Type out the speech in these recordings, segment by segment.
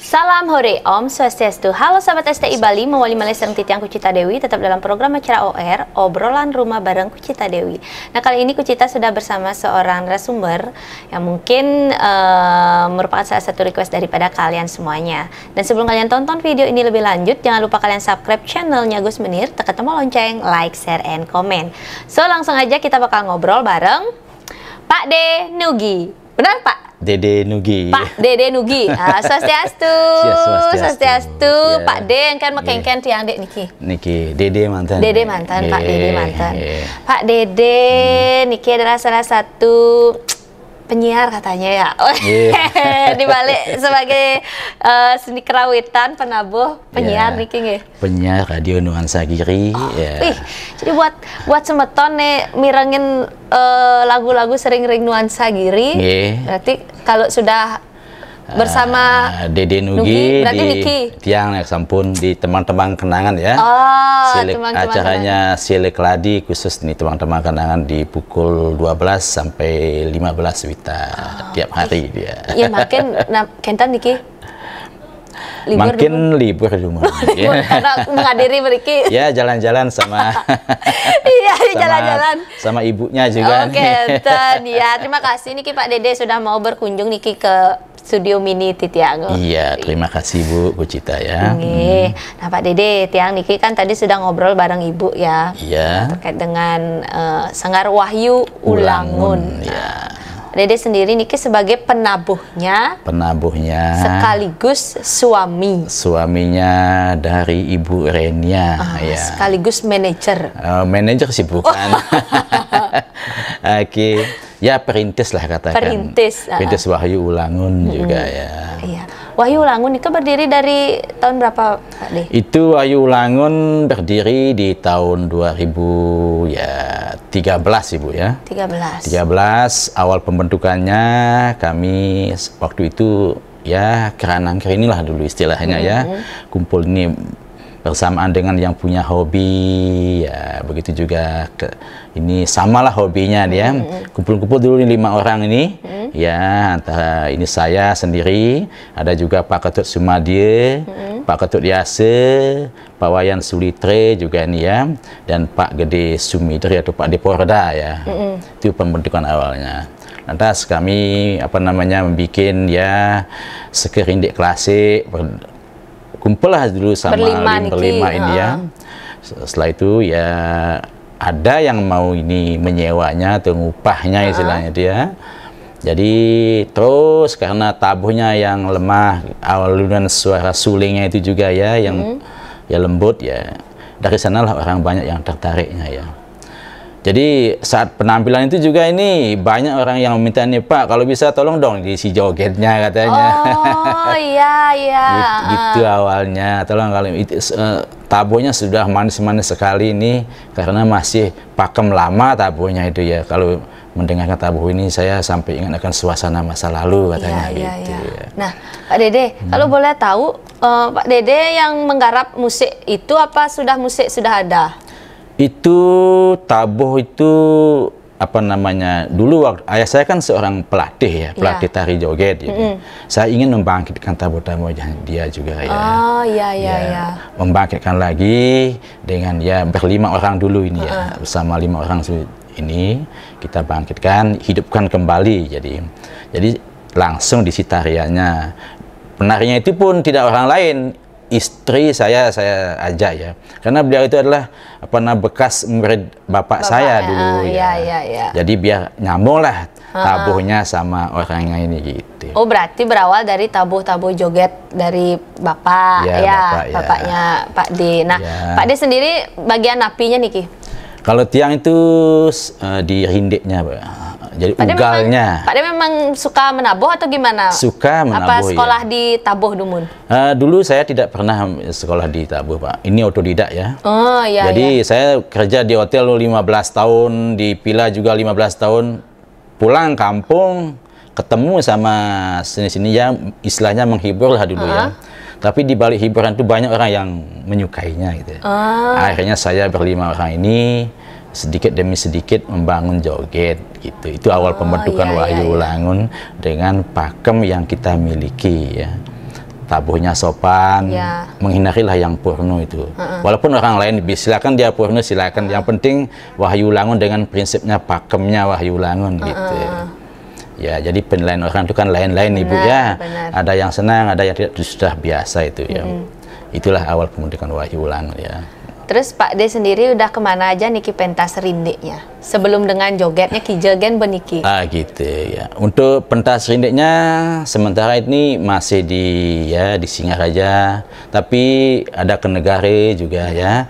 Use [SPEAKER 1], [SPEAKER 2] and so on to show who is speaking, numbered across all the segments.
[SPEAKER 1] Salam hore, Om Swastiastu. Halo sahabat STI Bali, mewali malih sareng Titiang Kucita Dewi, tetap dalam program acara OR, obrolan rumah bareng Kucita Dewi. Nah, kali ini Kucita sudah bersama seorang narasumber yang mungkin merupakan salah satu request daripada kalian semuanya. Dan sebelum kalian tonton video ini lebih lanjut, jangan lupa kalian subscribe channelnya Gus Menir, tekan tombol lonceng, like, share, and comment. So, langsung aja kita bakal ngobrol bareng Pak De Nugi. Benar, Pak?
[SPEAKER 2] Dede Nugi.
[SPEAKER 1] Pak Dede Nugi. Swastiastu. Swastiastu. Pak De yang kan makengken tiang dek
[SPEAKER 2] Niki. Dede mantan.
[SPEAKER 1] Dede mantan, Pak Dede mantan. Pak Dede niki adalah salah satu penyiar katanya ya. Di balik sebagai seni kerawitan, penabuh, penyiar niki nggih.
[SPEAKER 2] Penyiar radio Nuansa Giri.
[SPEAKER 1] Jadi buat semeton nih mirengin lagu-lagu sering-ring Nuansa Giri. Berarti kalau sudah bersama
[SPEAKER 2] Dede Nugi
[SPEAKER 1] berarti
[SPEAKER 2] di
[SPEAKER 1] Niki
[SPEAKER 2] tiang sampun di teman-teman kenangan ya. Acaranya Silik Ladi khusus nih teman-teman kenangan di pukul 12 sampai 15 Wita tiap hari dia.
[SPEAKER 1] Iya makin kentan Niki.
[SPEAKER 2] Libur di rumah.
[SPEAKER 1] Karena menghadiri beriki.
[SPEAKER 2] Ya jalan-jalan sama.
[SPEAKER 1] Iya jalan-jalan.
[SPEAKER 2] Sama ibunya juga.
[SPEAKER 1] Oke, ya terima kasih Niki Pak Dede sudah mau berkunjung Niki ke studio mini Titiang.
[SPEAKER 2] Iya, terima kasih Bu Kucita ya.
[SPEAKER 1] Nah Pak Dede, Tiang Niki kan tadi sudah ngobrol bareng Ibu ya.
[SPEAKER 2] Iya.
[SPEAKER 1] Terkait dengan Sanggar Wahyu Ulangun.
[SPEAKER 2] Ya.
[SPEAKER 1] Dede sendiri Niki sebagai penabuhnya. Sekaligus suami.
[SPEAKER 2] Suaminya dari Ibu Renia. Ya.
[SPEAKER 1] Sekaligus manajer.
[SPEAKER 2] Manajer sih bukan. Oke. Ya perintis lah katakan. Perintis Wahyu Ulangun juga ya.
[SPEAKER 1] Iya. Wahyu Ulangun itu berdiri dari tahun berapa Pak De?
[SPEAKER 2] Itu Wahyu Ulangun berdiri di tahun 2013 Ibu ya. 13 awal pembentukannya kami waktu itu ya keranangker inilah dulu istilahnya ya. Kumpul ini bersamaan dengan yang punya hobi ya, begitu juga ini samalah hobinya dia. Kumpul-kumpul dulu nih 5 orang ini ya, antara ini saya sendiri, ada juga Pak Ketut Sumadie, Pak Ketut Yase, Pak Wayan Sulitre juga ini ya, dan Pak Gede Sumidri atau Pak Deporda ya. Itu pembentukan awalnya. Lantas kami membuat ya sekerindik klasik, kumpul lah dulu sama berlima ini ya. Setelah itu ya ada yang mau ini menyewanya atau ngupahnya istilahnya dia. Jadi terus karena tabuhnya yang lemah, alunan suara sulingnya itu juga ya yang ya lembut ya. Dari sanalah orang banyak yang tertariknya ya. Jadi saat penampilan itu juga ini banyak orang yang meminta nih Pak, kalau bisa tolong dong diisi jogetnya katanya.
[SPEAKER 1] Oh iya.
[SPEAKER 2] Gitu awalnya. Tolong kalau itu tabuhnya sudah manis-manis sekali ini karena masih pakem lama tabuhnya itu ya. Kalau mendengarkan tabuh ini saya sampai ingat akan suasana masa lalu katanya gitu. Ya.
[SPEAKER 1] Nah Pak Dede, kalau boleh tahu Pak Dede yang menggarap musik itu apa musik sudah ada?
[SPEAKER 2] Itu tabuh itu dulu waktu ayah saya kan seorang pelatih ya, pelatih tari joget gitu. Saya ingin membangkitkan tabuh-tabuh dia juga ya. Membangkitkan lagi dengan ya berlima orang dulu ini ya, bersama 5 orang ini kita bangkitkan, hidupkan kembali jadi langsung diisi tariannya. Penarinya itu pun tidak orang lain, istri saya ajak ya, karena beliau itu adalah bekas murid bapak saya dulu ya. Jadi biar nyambung lah tabuhnya sama orangnya ini gitu.
[SPEAKER 1] Oh berarti berawal dari tabuh-tabuh joget dari bapak bapaknya Pak D. Nah Pak D sendiri bagian napinya Niki?
[SPEAKER 2] Kalau tiang itu di rindiknya, jadi ugalnya.
[SPEAKER 1] Pak De memang suka menabuh atau gimana?
[SPEAKER 2] Suka menabuh.
[SPEAKER 1] Apa sekolah di tabuh Dumun?
[SPEAKER 2] Dulu saya tidak pernah sekolah di tabuh Pak. Ini otodidak ya.
[SPEAKER 1] Oh iya.
[SPEAKER 2] Jadi saya kerja di hotel 15 tahun, di villa juga 15 tahun. Pulang kampung, ketemu sama sini-sini ya, istilahnya menghibur lah dulu ya. Tapi di balik hiburan itu banyak orang yang menyukainya gitu. Akhirnya saya berlima orang ini sedikit demi sedikit membangun joget gitu. Itu awal pembentukan Wahyu Ulangun dengan pakem yang kita miliki ya. tabuhnya sopan, menghindarilah yang porno itu. Walaupun orang lain silakan dia porno, silakan. Yang penting Wahyu Langun dengan prinsipnya pakemnya Wahyu Langun gitu. Ya, jadi penilaian orang itu kan lain-lain Ibu ya. Ada yang senang, ada yang tidak, sudah biasa itu ya. Itulah awal pembentukan Wahyu Langun ya.
[SPEAKER 1] Terus Pak D sendiri udah kemana aja niki pentas rindiknya? Sebelum dengan jogetnya Ki Jogen beniki.
[SPEAKER 2] Gitu ya. Untuk pentas rindiknya sementara ini masih di Singaraja, tapi ada ke Negare juga ya.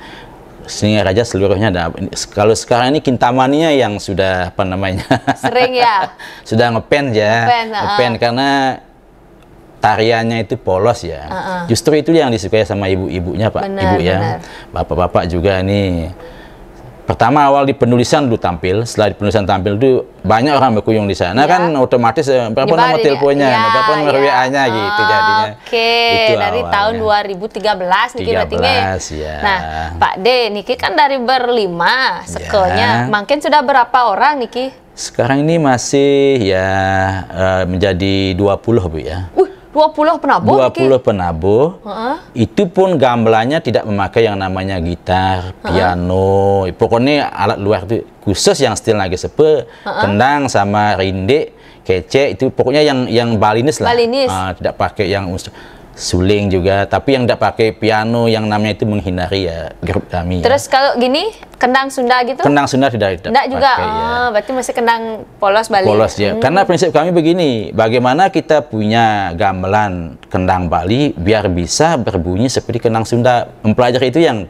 [SPEAKER 2] Singaraja seluruhnya ada. Kalau sekarang ini Kintamaninya yang sudah apa namanya?
[SPEAKER 1] Sering ya.
[SPEAKER 2] Sudah ngepen ya. Ngepen karena tariannya itu polos ya. Justru itu yang disukai sama ibu-ibunya Pak. Ibu ya. Bapak-bapak juga nih. Pertama awal di penulisan dulu tampil, setelah di penulisan tampil itu banyak orang berkunjung di sana kan otomatis berapa nomor teleponnya, berapa nomor WA-nya gitu jadinya.
[SPEAKER 1] Itu dari awalnya. Tahun 2013 niki berarti
[SPEAKER 2] ya.
[SPEAKER 1] Nah, Pak D niki kan dari berlima sekelnya. Makin sudah berapa orang niki?
[SPEAKER 2] Sekarang ini masih ya menjadi 20 Bu ya.
[SPEAKER 1] 20 penabuh?
[SPEAKER 2] 20 penabuh. Itu pun gamelannya tidak memakai yang namanya gitar, piano. Pokoknya alat luar itu khusus yang style lagi sepe, kendang sama rinde, kece itu pokoknya yang balinis lah. Tidak pakai yang suling juga, tapi yang tidak pakai piano yang namanya itu menghindari ya grup kami.
[SPEAKER 1] Terus kalau gini kendang Sunda gitu? Kendang
[SPEAKER 2] Sunda tidak
[SPEAKER 1] juga. Ya. Berarti masih kendang polos Bali.
[SPEAKER 2] Polos ya. Karena prinsip kami begini, bagaimana kita punya gamelan kendang Bali biar bisa berbunyi seperti kendang Sunda. Mempelajari itu yang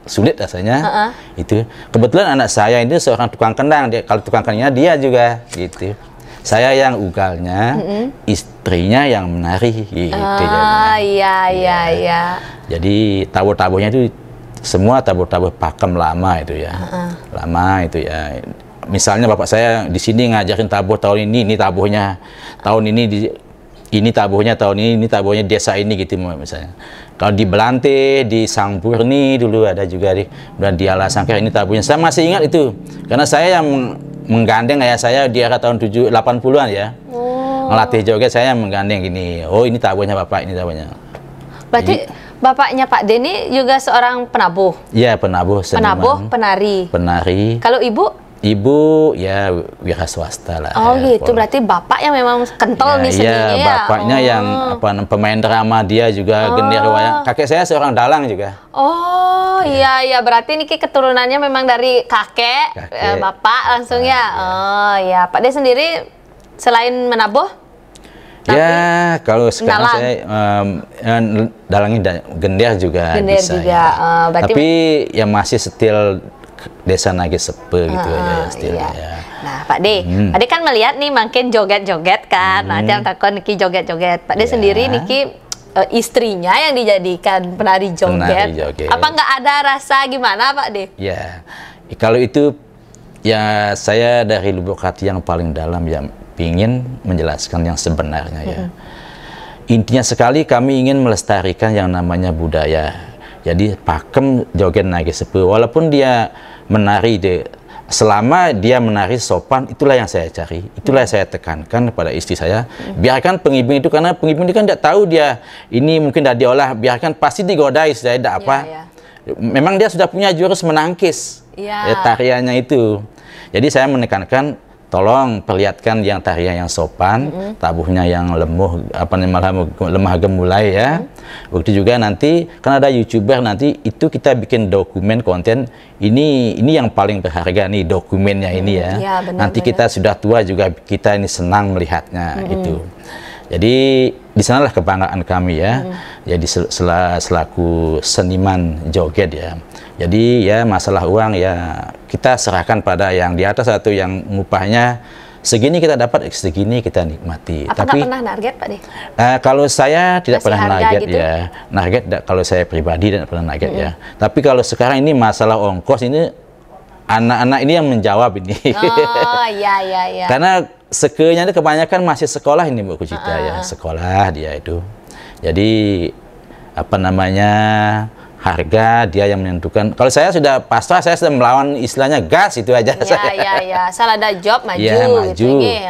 [SPEAKER 2] sulit rasanya. Itu kebetulan anak saya ini seorang tukang kendang. Kalau tukang kendangnya dia juga gitu. Saya yang ugalnya, istrinya yang menari gitu. Iya. Jadi tabuh-tabuhnya itu semua tabuh-tabuh pakem lama itu ya. Lama itu ya. Misalnya bapak saya di sini ngajarin tabuh tahun ini tabuhnya. Tahun ini tabuhnya tahun ini tabuhnya desa ini gitu misalnya. Kalau di Belante, di Sangpurni dulu ada juga dan di Alasangkar ini tabuhnya. Saya masih ingat itu. Karena saya yang menggandeng ayah saya di era tahun 80-an ya. Ngelatih joget saya menggandeng gini. Oh, ini tabuhnya bapak, ini tabuhnya.
[SPEAKER 1] Berarti bapaknya Pak D ini juga seorang penabuh?
[SPEAKER 2] Iya, penabuh, seniman.
[SPEAKER 1] Penabuh, penari. Kalau ibu?
[SPEAKER 2] Ibu ya wira swasta lah.
[SPEAKER 1] Oh ya, gitu, berarti bapak yang memang kental nih seninya ya?
[SPEAKER 2] Iya, bapaknya yang pemain drama, dia juga gender wayang. Kakek saya seorang dalang juga.
[SPEAKER 1] Iya, berarti ini keturunannya memang dari kakek. Bapak langsung ya. Ya, Pak D sendiri selain menabuh?
[SPEAKER 2] Ya, kalau sekarang saya dalangnya gender juga bisa. Tapi yang masih setil desa Nage Sepe gitu aja istilahnya.
[SPEAKER 1] Iya. Nah, Pak D, Pak D kan melihat nih makin joget-joget kan. Nanti yang takut Niki joget-joget. Pak D sendiri Niki istrinya yang dijadikan penari joget. Apa nggak ada rasa gimana Pak D?
[SPEAKER 2] Ya, kalau itu ya saya dari lubuk hati yang paling dalam ya ingin menjelaskan yang sebenarnya ya. Intinya sekali kami ingin melestarikan yang namanya budaya. Jadi pakem joget Nage Sepe, walaupun dia menari selama dia menari sopan, itulah yang saya cari, itulah yang saya tekankan kepada istri saya. Biarkan pengibing itu, karena pengibing itu kan tidak tahu dia ini mungkin tidak diolah, biarkan pasti digodai, saya tidak apa. Memang dia sudah punya jurus menangkis tariannya itu. Jadi saya menekankan, tolong perlihatkan yang tarian yang sopan, tabuhnya yang lemah gemulai ya. Begitu juga nanti kan ada YouTuber nanti itu kita bikin dokumen konten ini yang paling berharga nih dokumennya ini ya. Nanti kita sudah tua juga kita ini senang melihatnya gitu. Jadi di sanalah kebanggaan kami ya. Jadi selaku seniman joget ya. Jadi ya masalah uang ya kita serahkan pada yang di atas atau yang upahnya segini kita dapat, segini kita nikmati.
[SPEAKER 1] Apa nggak pernah target Pak D?
[SPEAKER 2] Kalau saya tidak
[SPEAKER 1] masih
[SPEAKER 2] pernah target gitu? Ya. Target kalau saya pribadi tidak pernah target ya. Tapi kalau sekarang ini masalah ongkos ini anak-anak ini yang menjawab ini.
[SPEAKER 1] Oh iya.
[SPEAKER 2] Karena sekenya itu kebanyakan masih sekolah ini Bu Kucita ya, sekolah dia itu. Jadi apa namanya harga dia yang menentukan. Kalau saya sudah pasrah, saya sudah melawan istilahnya gas itu aja.
[SPEAKER 1] Asal ada job maju.
[SPEAKER 2] Maju.
[SPEAKER 1] Gitu.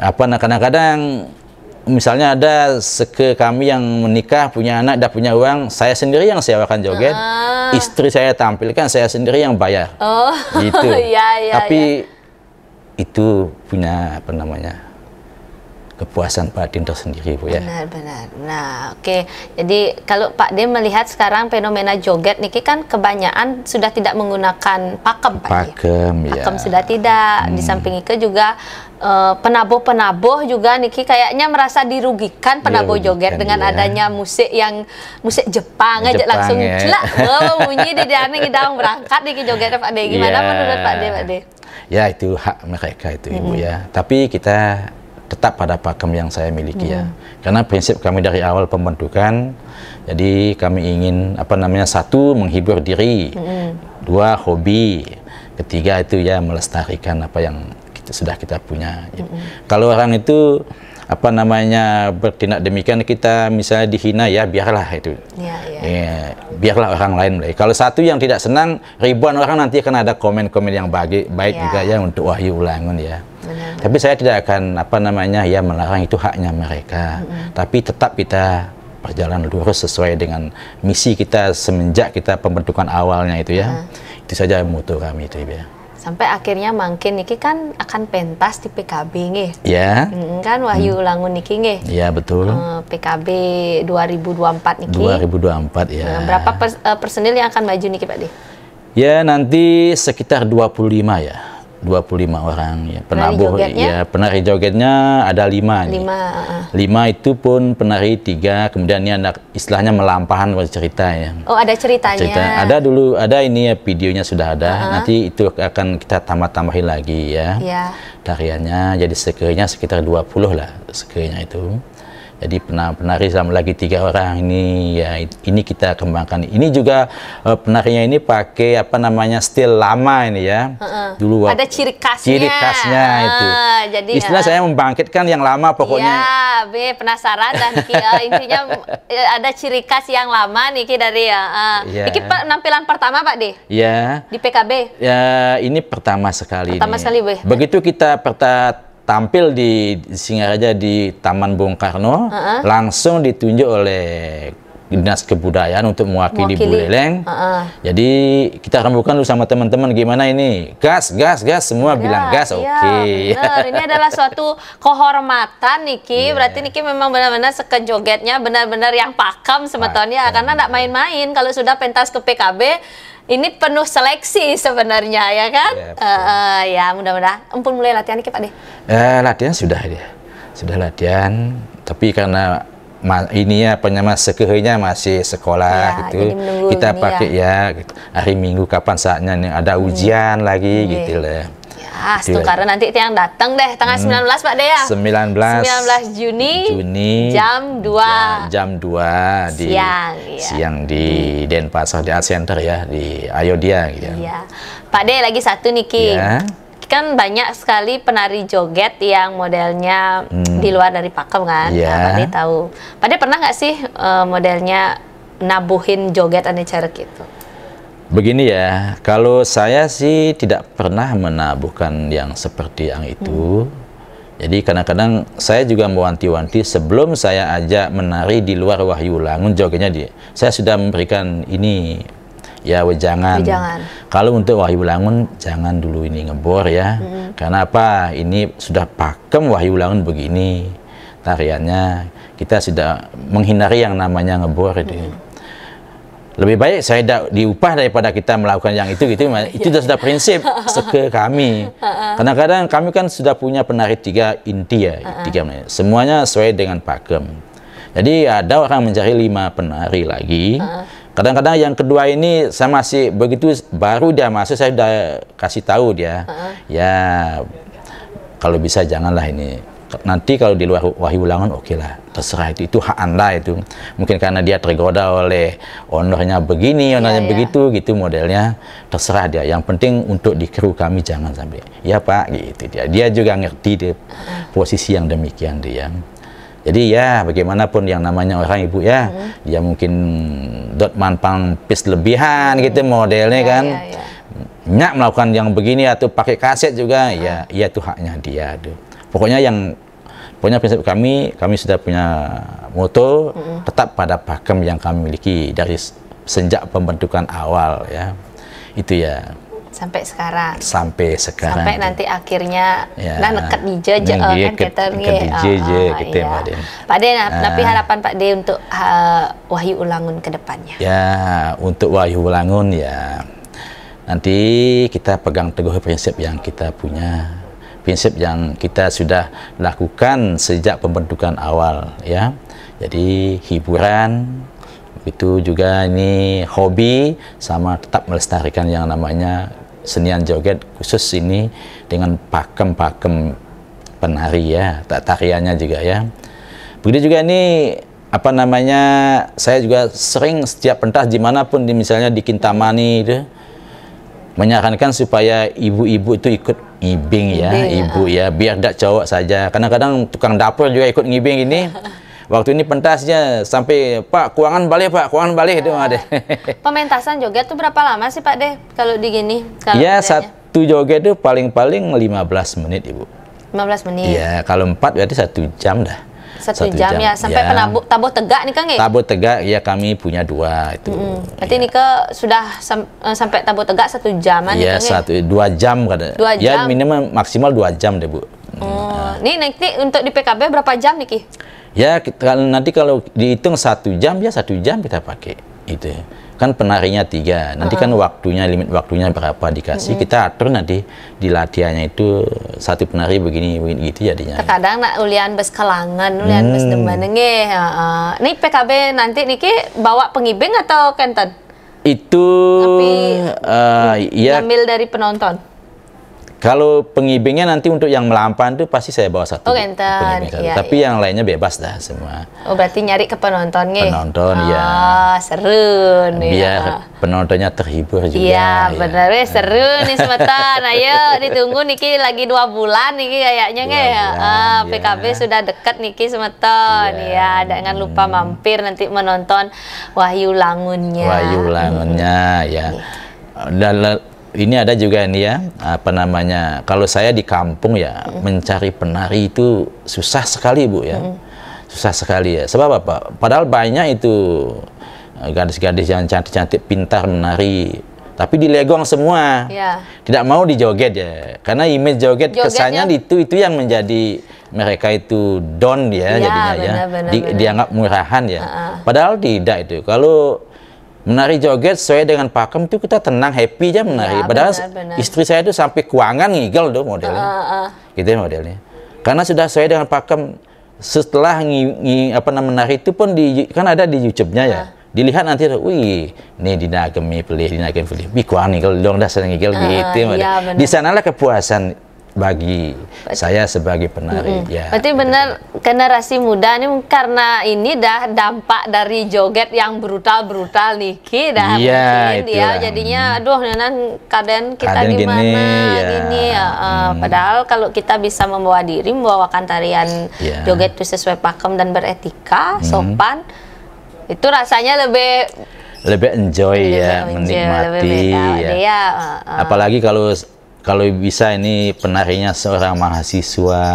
[SPEAKER 2] Apa kadang-kadang misalnya ada seke kami yang menikah, punya anak, dah punya uang, saya sendiri yang sewakan joget, istri saya tampilkan, saya sendiri yang bayar. Gitu. Tapi itu punya apa namanya, kepuasan batin tersendiri, Bu, ya.
[SPEAKER 1] Benar-benar. Nah, oke. Jadi kalau Pak D melihat sekarang fenomena joget niki kan kebanyakan sudah tidak menggunakan pakem, Pak D. Pakem sudah tidak. Di samping itu juga penabuh-penabuh juga niki kayaknya merasa dirugikan penabuh joget dengan adanya musik yang musik Jepang aja langsung celak. Bunyi di dana ngidang berangkat niki joget Pak D. Gimana menurut Pak D, Pak D?
[SPEAKER 2] Ya, itu hak mereka itu, Ibu, ya. Tapi kita tetap pada pakem yang saya miliki, ya. Karena prinsip kami dari awal pembentukan, jadi kami ingin apa namanya, satu, menghibur diri, dua, hobi, ketiga itu ya melestarikan apa yang sudah kita punya. Kalau orang itu apa namanya bertindak demikian, kita misalnya dihina, ya biarlah itu. Ya, biarlah orang lain. Kalau satu yang tidak senang, ribuan orang nanti akan ada komen-komen yang baik juga ya untuk Wahyu Ulangun, ya. Tapi saya tidak akan apa namanya ya melarang, itu haknya mereka. Tapi tetap kita berjalan lurus sesuai dengan misi kita semenjak kita pembentukan awalnya itu, ya. Itu saja moto kami itu, ya.
[SPEAKER 1] Sampai akhirnya mungkin niki kan akan pentas di PKB nggih.
[SPEAKER 2] Ya.
[SPEAKER 1] Kan Wahyu Ulangun niki nggih.
[SPEAKER 2] Iya, betul.
[SPEAKER 1] PKB 2024 niki.
[SPEAKER 2] 2024, ya.
[SPEAKER 1] Berapa personil yang akan maju niki, Pak D?
[SPEAKER 2] Ya, nanti sekitar 25, ya. 25 orang, ya. Penabuh, ya, penari jogetnya ada 5 nih. 5 itu pun penari 3, kemudian ini ada istilahnya melampahan cerita, ya.
[SPEAKER 1] Oh, ada ceritanya.
[SPEAKER 2] Ada dulu, ada ini ya, videonya sudah ada. Nanti itu akan kita tambah-tambahin lagi, ya. Tariannya, jadi sekiranya sekitar 20 lah sekiranya itu. Jadi penari sama lagi 3 orang ini, ya, ini kita kembangkan. Ini juga penarinya ini pakai apa namanya, stil lama ini, ya. Dulu
[SPEAKER 1] ada ciri khasnya.
[SPEAKER 2] Ciri khasnya itu. Jadi istilah saya membangkitkan yang lama pokoknya.
[SPEAKER 1] Ya, penasaran dan intinya ada ciri khas yang lama nih dari Ini penampilan pertama, Pak D?
[SPEAKER 2] Ya.
[SPEAKER 1] Di PKB?
[SPEAKER 2] Ya, ini pertama sekali.
[SPEAKER 1] Pertama sekali, Bu.
[SPEAKER 2] Begitu kita tampil di Singaraja di Taman Bung Karno, langsung ditunjuk oleh Dinas Kebudayaan untuk mewakili Buleleng. Jadi kita rembukan dulu sama teman-teman, gimana ini, gas semua bilang gas, oke.
[SPEAKER 1] Ini adalah suatu kehormatan niki, berarti niki memang benar-benar sekejogetnya benar-benar yang pakem sebetulnya, karena tidak main-main kalau sudah pentas ke PKB. Ini penuh seleksi sebenarnya, ya kan? Ya, mudah-mudahan. Ampun, mulai latihan nih, Pak D?
[SPEAKER 2] Latihan sudah dia. Sudah latihan, tapi karena ini ya sekehnya masih sekolah gitu. Kita pakai gitu. Hari Minggu kapan saatnya nih ada ujian lagi gitu lah.
[SPEAKER 1] Karena nanti itu yang datang deh tanggal 19, Pak D, ya?
[SPEAKER 2] 19
[SPEAKER 1] Juni jam 2
[SPEAKER 2] di siang di
[SPEAKER 1] Hmm.
[SPEAKER 2] Denpasar di Art Center, ya, di Ayodhya gitu.
[SPEAKER 1] Iya. Pak D, lagi satu nih, Ki. Kan banyak sekali penari joget yang modelnya di luar dari pakem kan. Pak D tahu. Pak D pernah nggak sih modelnya nabuhin joget aneh cerek gitu?
[SPEAKER 2] Begini ya, kalau saya sih tidak pernah menabuhkan yang seperti yang itu. Jadi kadang-kadang saya juga mewanti-wanti sebelum saya ajak menari di luar Wahyu Ulangun jogetnya saya sudah memberikan ini ya wejangan. Kalau untuk Wahyu Ulangun jangan dulu ini ngebor, ya. Karena apa? Ini sudah pakem Wahyu Ulangun begini tariannya. Kita sudah menghindari yang namanya ngebor itu. Lebih baik saya diupah daripada kita melakukan yang itu gitu. Itu sudah prinsip seke kami. Kadang-kadang kami kan sudah punya penari 3 inti, ya, 3 menit. Semuanya sesuai dengan pakem. Jadi ada orang mencari 5 penari lagi. Kadang-kadang yang kedua ini saya masih begitu baru dia masuk, saya sudah kasih tahu dia, ya kalau bisa janganlah ini. Nanti kalau di luar Wahyu Ulangun oke lah, terserah, itu hak Anda itu. Mungkin karena dia tergoda oleh ownernya begini, ownernya begitu, gitu modelnya, terserah dia. Yang penting untuk di kru kami jangan sampai. Ya Pak, gitu dia. Dia juga ngerti dia, posisi yang demikian dia. Jadi ya bagaimanapun yang namanya orang Ibu, ya, dia mungkin dot manpang pis lebihan gitu modelnya kan. Nyak melakukan yang begini atau pakai kaset juga, ya itu haknya dia tuh. Pokoknya yang Pokoknya prinsip kami sudah punya moto tetap pada pakem yang kami miliki dari sejak pembentukan awal ya. Itu ya.
[SPEAKER 1] Sampai sekarang.
[SPEAKER 2] Sampai sekarang.
[SPEAKER 1] Sampai nanti akhirnya
[SPEAKER 2] ya.
[SPEAKER 1] Nah nekat DJ kan kita
[SPEAKER 2] gitu ya Pak De.
[SPEAKER 1] Pak De, tapi harapan Pak De untuk Wahyu Ulangun ke depannya.
[SPEAKER 2] Ya, untuk Wahyu Ulangun ya nanti kita pegang teguh prinsip yang kita punya. Prinsip yang kita sudah lakukan sejak pembentukan awal ya. Jadi hiburan itu juga ini hobi sama tetap melestarikan yang namanya senian joget khusus ini dengan pakem-pakem penari ya, tariannya juga ya. Begitu juga ini apa namanya, saya juga sering setiap pentas dimanapun misalnya di Kintamani itu menyarankan supaya ibu-ibu itu ikut ngibing ya, ibu ya, biar tidak cowok saja. Kadang-kadang tukang dapur juga ikut ngibing ini. Waktu ini pentasnya sampai Pak keuangan balik itu ada.
[SPEAKER 1] Pementasan joget tuh berapa lama sih Pak De kalau di gini?
[SPEAKER 2] Ya satu joget itu paling-paling 15 menit Ibu. 15 menit. Iya, kalau 4 berarti 1 jam dah.
[SPEAKER 1] 1 jam ya, sampai ya. Tabuh tegak nih Kang ya?
[SPEAKER 2] Tabuh tegak ya kami punya 2 itu.
[SPEAKER 1] Berarti ya. Nika sudah sampai tabuh tegak 1 jaman
[SPEAKER 2] ya? Iya, 2 jam kadang. 2 jam. Ya minimal maksimal 2 jam deh Bu.
[SPEAKER 1] Nih nanti untuk di PKB berapa jam nih Ki?
[SPEAKER 2] Ya nanti kalau dihitung 1 jam ya 1 jam kita pakai itu kan penarinya 3 nanti kan waktunya limit waktunya berapa dikasih kita atur nanti di latihannya itu satu penari begini gitu jadinya.
[SPEAKER 1] Terkadang nak ulian bes kalangan ulian bes demen nge. Nih PKB nanti niki bawa pengibing atau kenten?
[SPEAKER 2] Itu
[SPEAKER 1] ya ambil dari penonton.
[SPEAKER 2] Kalau pengibingnya nanti untuk yang melampan itu pasti saya bawa satu.
[SPEAKER 1] Ya,
[SPEAKER 2] tapi yang lainnya bebas dah semua.
[SPEAKER 1] Oh berarti nyari ke penontonnya.
[SPEAKER 2] Penonton ya.
[SPEAKER 1] Seru nih.
[SPEAKER 2] Biar penontonnya terhibur juga.
[SPEAKER 1] Iya benar seru nih semetan. Ayo ditunggu niki lagi 2 bulan niki kayaknya ya. PKB sudah dekat niki semetan. Ya jangan lupa mampir nanti menonton Wahyu Ulangunnya.
[SPEAKER 2] Wahyu Ulangunnya ya. Dan ini ada juga nih ya, apa namanya, kalau saya di kampung ya, mencari penari itu susah sekali Bu ya. Susah sekali ya. Sebab apa? Padahal banyak itu gadis-gadis yang cantik-cantik, pintar menari, tapi dilegong semua. Ya. Tidak mau dijoget ya. Karena image joget kesannya itu yang menjadi mereka itu down ya jadinya ya. Dianggap murahan ya. Padahal tidak itu. Kalau menari joget sesuai dengan pakem itu kita tenang, happy aja menari. Ya, padahal istri saya itu sampai keuangan ngigel tuh modelnya. Gitu ya modelnya. Karena sudah sesuai dengan pakem. Setelah menari itu pun kan ada di YouTube-nya ya. Dilihat nanti, wih, nih dinagemi pilih. Wih, keuangan ngigel dong dah sering ngigel gitu. Ya, di sanalah kepuasan bagi saya sebagai penari. Ya,
[SPEAKER 1] berarti benar generasi muda ini karena ini dah dampak dari joget yang brutal niki dah mungkin dia jadinya aduh nenan kadang kita gimana gini ya. Padahal kalau kita bisa membawa diri membawakan tarian joget itu sesuai pakem dan beretika sopan itu rasanya lebih enjoy ya,
[SPEAKER 2] menikmati ya. Apalagi kalau bisa ini penarinya seorang mahasiswa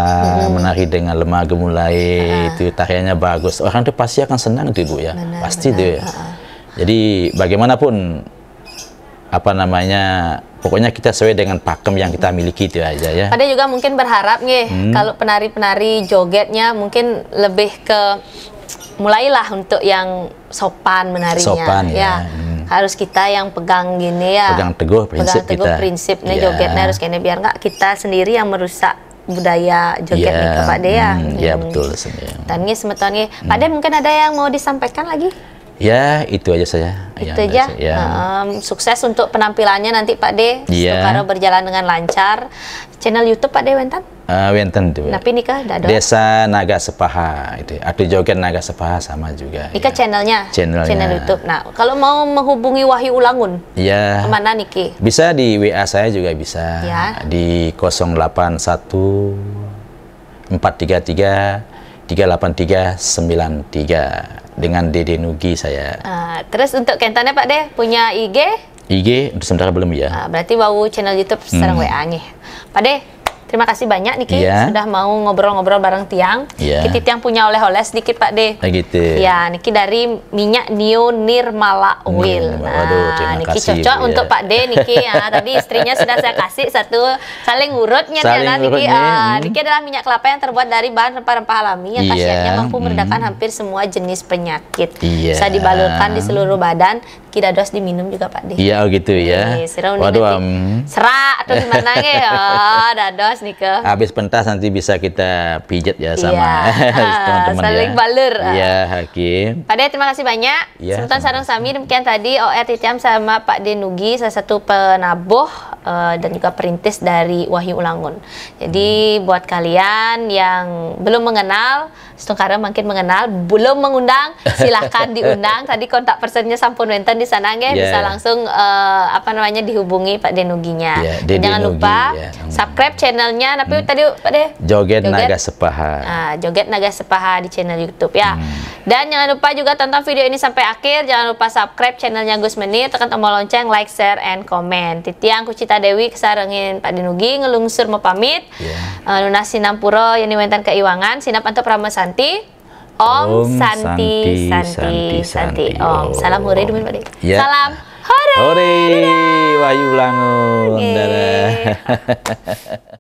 [SPEAKER 2] menari dengan lemah gemulai itu tariannya bagus, orang itu pasti akan senang tuh Bu ya. Pasti tuh ya. Jadi bagaimanapun apa namanya, pokoknya kita sesuai dengan pakem yang kita miliki itu aja ya.
[SPEAKER 1] Ada juga mungkin berharap nih kalau penari-penari jogetnya mungkin lebih ke mulailah untuk yang sopan menarinya. Sopan ya. Harus kita yang pegang gini ya,
[SPEAKER 2] pegang teguh
[SPEAKER 1] prinsipnya jogetnya harus kayaknya biar nggak kita sendiri yang merusak budaya joget nih ke Pak De ya.
[SPEAKER 2] Iya betul.
[SPEAKER 1] Dan semetonnya Pak De mungkin ada yang mau disampaikan lagi?
[SPEAKER 2] Ya itu aja saya.
[SPEAKER 1] Itu aja. Sukses untuk penampilannya nanti Pak De. Semoga berjalan dengan lancar. Channel YouTube Pak De Wentan?
[SPEAKER 2] Wenten tuh.
[SPEAKER 1] Tapi nikah dado.
[SPEAKER 2] Desa Naga Sepaha itu. Atau joget Naga Sepaha sama juga.
[SPEAKER 1] Nikah channelnya. Channel YouTube. Nah, kalau mau menghubungi Wahyu Ulangun, kemana Niki?
[SPEAKER 2] Bisa di WA saya juga bisa. Ya. Di 081 433 383 993 dengan Dede Nugi saya.
[SPEAKER 1] Terus untuk kentannya Pak De punya IG?
[SPEAKER 2] IG untuk sementara belum ya.
[SPEAKER 1] Berarti bawa channel YouTube sekarang WA-nya. Pak De, Terima kasih banyak Niki sudah mau ngobrol-ngobrol bareng Tiang. Kita Tiang punya oleh-oleh sedikit Pak De.
[SPEAKER 2] Gitu.
[SPEAKER 1] Ya, Niki dari minyak Nio Nirmala Oil. Nah, Niki cocok untuk Pak De Niki. Ya, tadi istrinya sudah saya kasih satu saling urutnya Niki. Niki adalah minyak kelapa yang terbuat dari bahan rempah-rempah alami yang khasiatnya mampu meredakan hampir semua jenis penyakit. Bisa dibalurkan di seluruh badan. Kita dos diminum juga Pak De.
[SPEAKER 2] Iya, gitu ya.
[SPEAKER 1] Waduh, serak atau gimana ya? Dados nih ke.
[SPEAKER 2] Habis pentas nanti bisa kita pijat ya sama teman-teman
[SPEAKER 1] saling balur.
[SPEAKER 2] Iya, Hakim.
[SPEAKER 1] Pak De, terima kasih banyak. Sultan Sarung Sami, demikian tadi OR Titiam sama Pak De Nugi, salah satu penabuh dan juga perintis dari Wahyu Ulangun. Jadi buat kalian yang belum mengenal, Stungkara makin mengenal, belum mengundang, silahkan diundang. Tadi kontak personnya sampun wenten di sana nggih, bisa langsung dihubungi Pak Denuginya. Jangan lupa subscribe channelnya. Tapi tadi Pak De,
[SPEAKER 2] Joget Naga Sepaha.
[SPEAKER 1] Joget Naga Sepaha di channel YouTube ya. Dan jangan lupa juga tonton video ini sampai akhir. Jangan lupa subscribe channelnya Gus Meni, tekan tombol lonceng, like, share, and comment. Titiang Kucita Dewi kesarengin Pak Denugi ngelungsur mau pamit. Lunas Sinampuro yang diwenten keiwangan Sinap Anto Pramesanti. Om Santi Santi. Om. Salam hore dulu Pak De. Salam hore.
[SPEAKER 2] Wahyu Ulangun. Dadah.